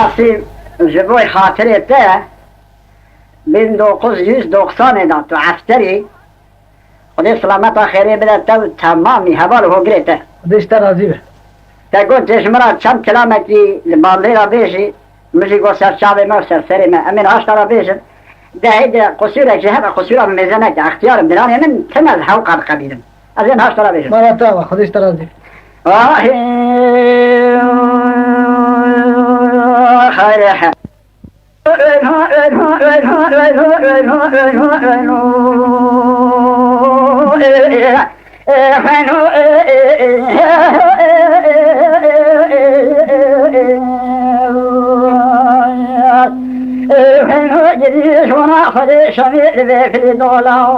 راستی جبوی خاطره ته بین 1990 تو عسکری خدای سلامت آخری بده تو تمامی حوال هو گریته خودشتا راضی به تا گفتش مرا چند کیلومتری بالای را بیشی مجی گو سر چاوی ما سر سری ما امین هاشتا را بیشم ده هید قصوره که همه قصوره میزنه که اختیارم دلانی من تم از حوقات قبیلم از این هاشتا را بیشم مرا تو خودشتا راضی خیره جديش وناخذ شميل في الدولة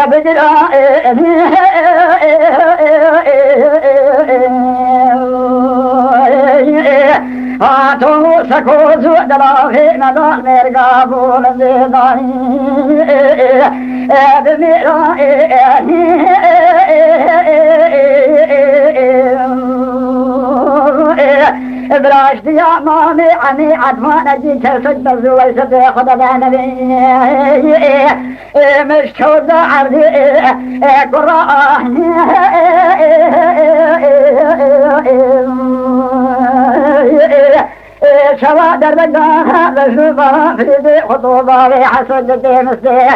بدلا هاتو سكوز ودلا نضال مرقابون بيضاني بميرا براش ديا مامي عمي عدمان جيت سجد زوي سد خدا نبي مش كودا عرضي قرآن شوا در بجانا بشوفا فريدي خطوبا في حسد تيمسي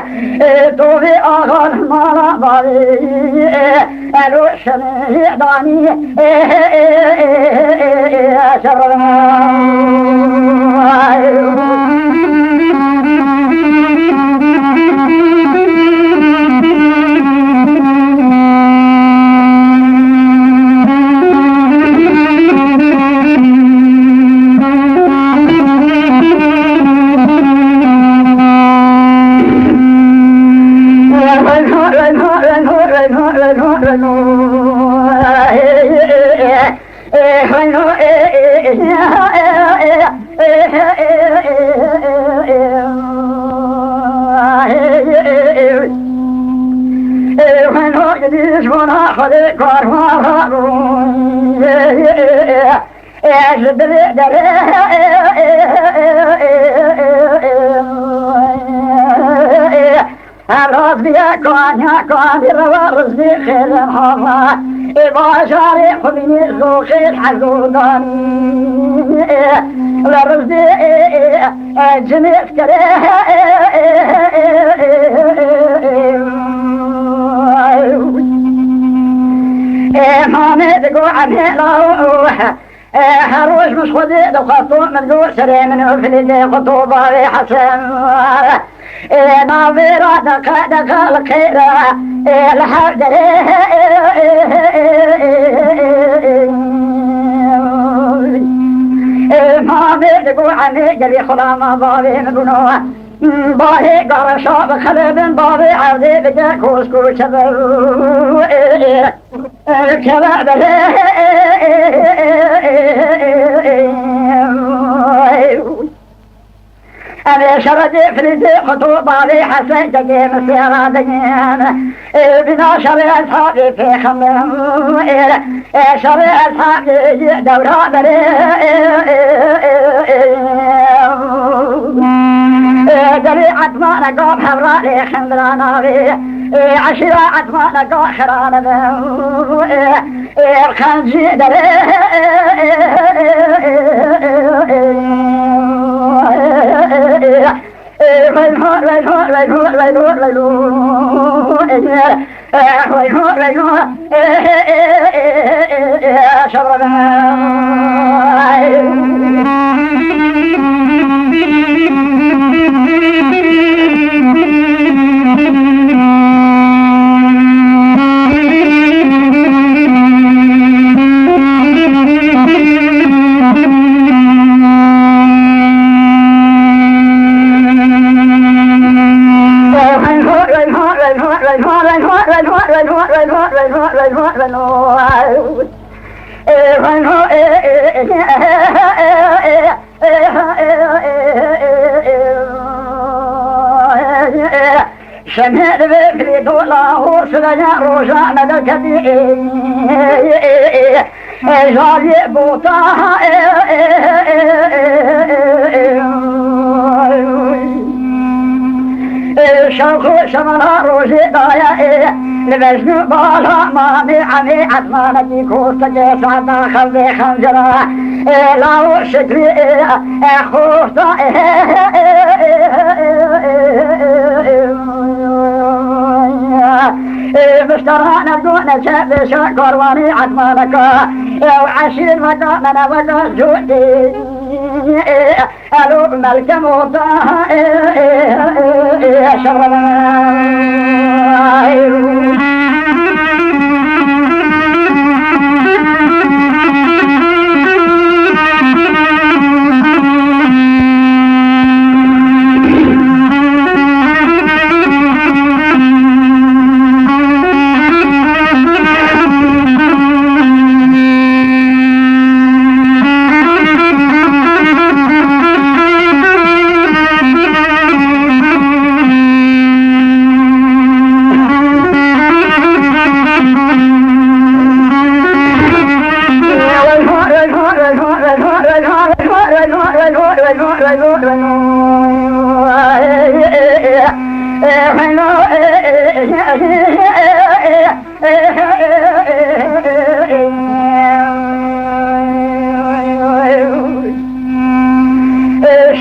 توفي آخر مالا بابي الوشني داني شرنا الراس بيا كان الروارس بخير الحظة إبا شارع خبيني زوخ الحزوداني لرزي جنيس كريه مامي تقو عني لوح هروش مش خدي لو خطوط من دور سري من أفلي خطوبة في حسن ناظرة دخل الخيرة الحق مامي تقو عني قلي خلام ضاري مبنوه باهي قرشا بخلب باهي عودي بجا كوسكو شبر كباب أنا شردي فريدي خطوبة لي حسن تقيم السيارة دقيم بنا شري أصحابي في خمم شري أصحابي دورة بري دري عدمانا قوم حبراني خندرانا بي عشرة عدمانا قوم خرانا بي الخنجي دري شمال بفري دوله سريا روجا مدكتي جاري بوطاها شوق شمرا روجي ضايا لبجن بالا مامي عمي عدمانتي كوستك سعدا خلي خنجرا لاو شكري خوفتا مشترانا دون شاب شكرواني عدمانك وعشير مدامنا وزوجي ألو ملك موتا شربنا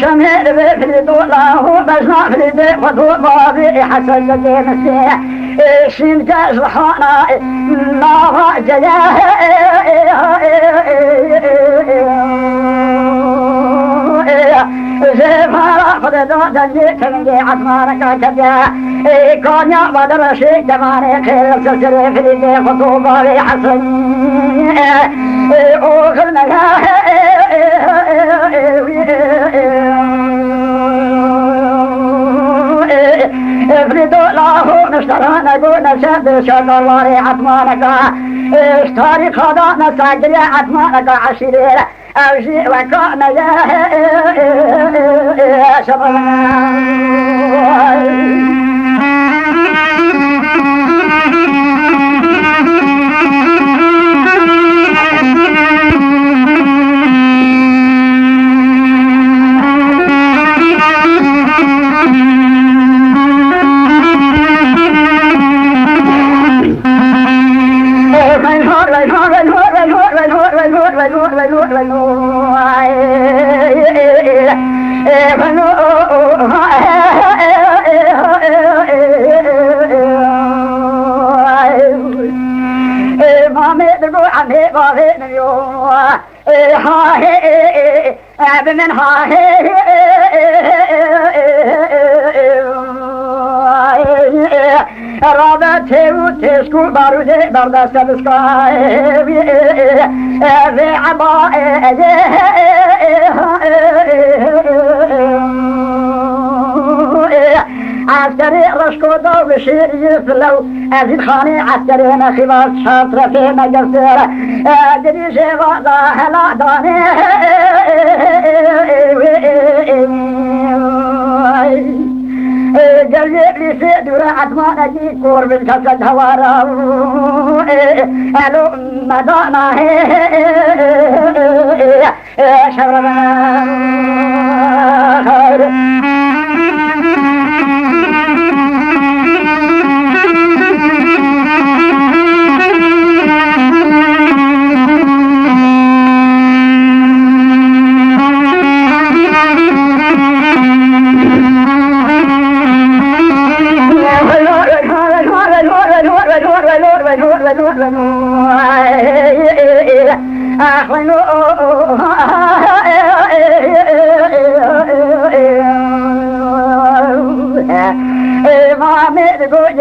شمال بفري دوله بجنا فريد وضوء بابي حسن جيمسي شين جزحانا نارا جلاه زفارا خددو دنجي كنجي عطمانك كبيا كونيا بدرشي جماني خير سلسلي فريد وضوء بابي حسن اوغلنا افرض الله نشترانا قونا سد شغواري عطمانك اشتاري خدانا ساقري عطمانك عشيري اوشي وكانا يا شباب من رابطه و تشکو باروده بردست بسکای و عبای عسكري رشكو دو بشير يفلو أزيد خاني عسكري نخيبات شاطرة في مجسر دريش غضا هلا داني جلب لي سيد ورعت ما نجي كور بالكسد هوارا ألو مدانا شربا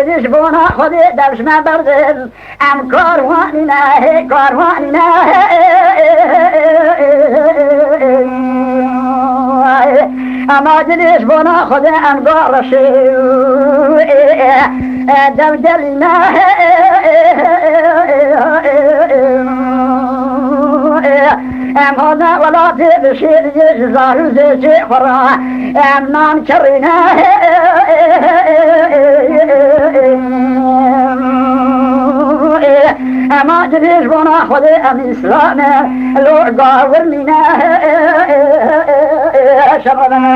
جديش بونا خدي دبش ما بردن ام كارواننا كارواننا اما جديش بونا خدي ام قارشي دبدلنا ام هذا ولا تبشير يجزار زي فرا ام نان كرنا اما جريش بنا خذ ام اسلام لو قاور لنا شبابنا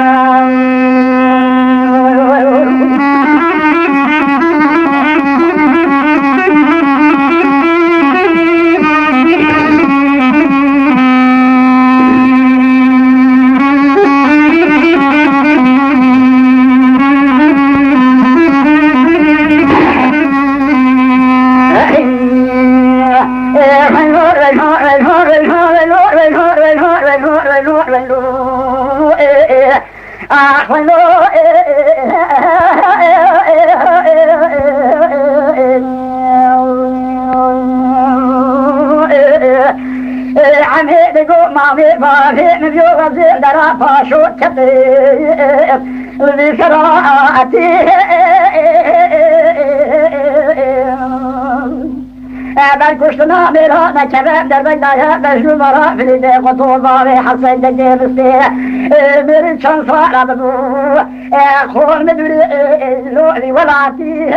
عمي لقو مامي بابي نبيو غزيل درا باشو كتير لذكراتي بل كشتنا ميرا نكبب در بگدایا بجلو مرا فلیده قطول بابی حسین دگه بسته میری چند سالا ببو خون مدوری لولی ولاتی